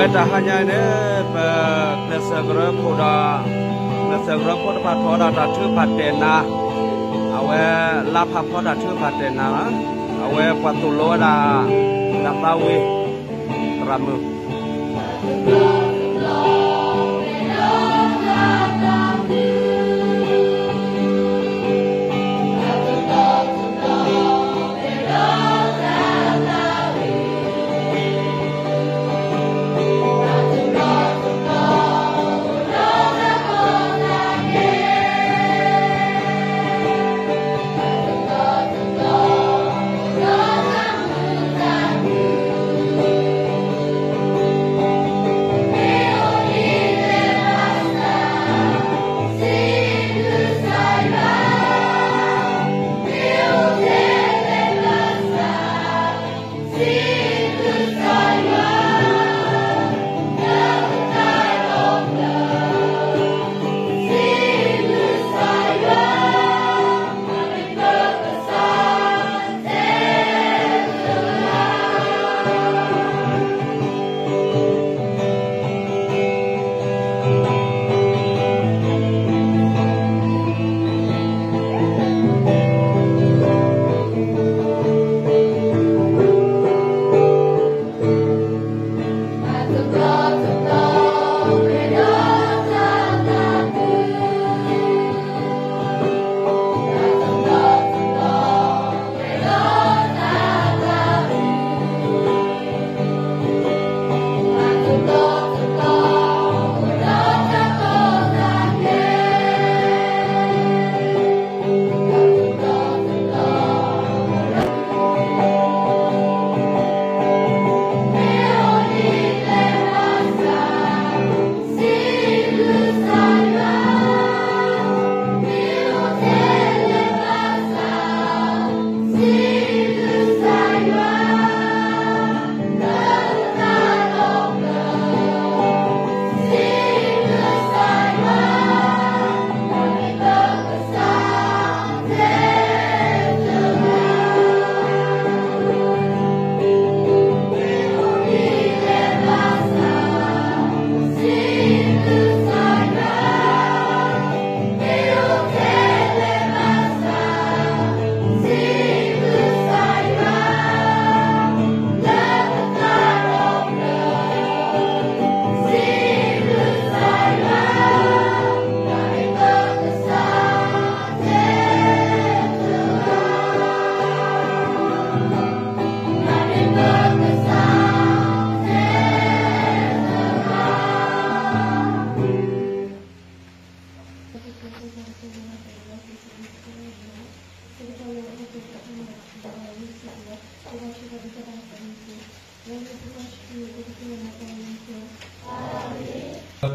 dah hanya ini kesegeran kuda patho dah tu patena awe lapha dah tu patena awe patulo dah tahu ramu.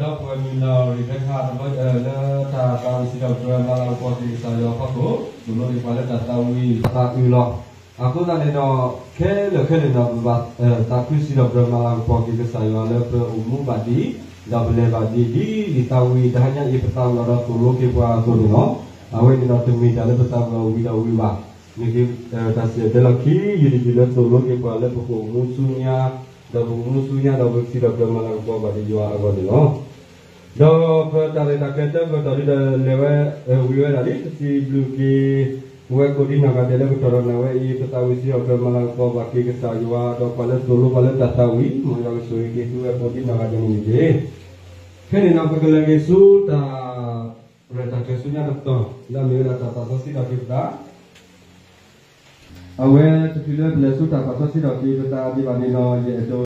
Đó vừa nhìn nào thì khách hàng nó ta tao xin đầu cho em làm qua thì sao cho phát cố đúng rồi qua là tao uy ta uy lo aku tadi no ke no buat ta ku xin đầu cho em làm qua thì sao là per umum badi dah boleh badi di tahu dah hanya ia pertama orang tolong ke buat tu no awe ni no temi dah pertama uy dah uy ba ni ke kasih belaki jadi bila tolong ke buat le musuhnya dah bersih dah bermalam kuah bagi jual agak ni no. Dah pertari tak kata pertari dah lewat wiwa tadi si bluki wiwa kodi nak ada le pertara nawe i pertawi si agak malam kuah bagi kesayua dah paling dulu paling tak tahu mana kesui ke wiwa kodi nak ada ni je. Kini nak pergi lagi su dah pertari kesunya doktor dah mula tak sasi dah kita. Awe terpilih belasu tak pasal si dah kita di mana no je.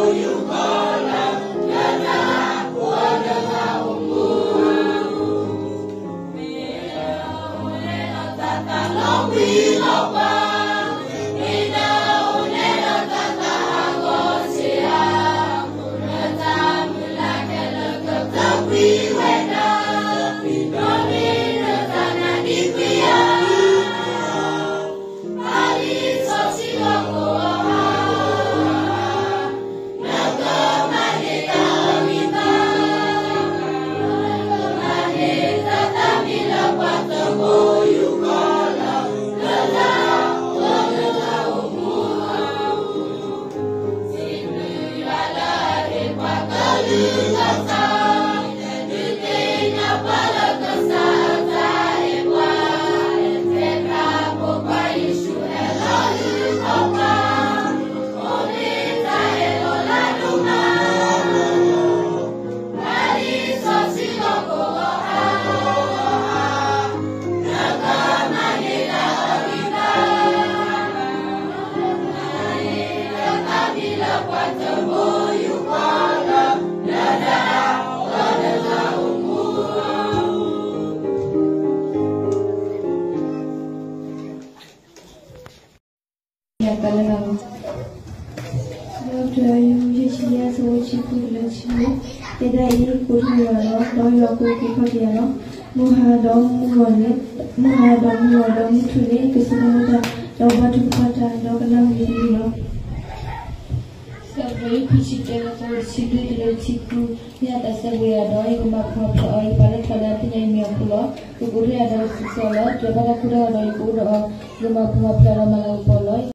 You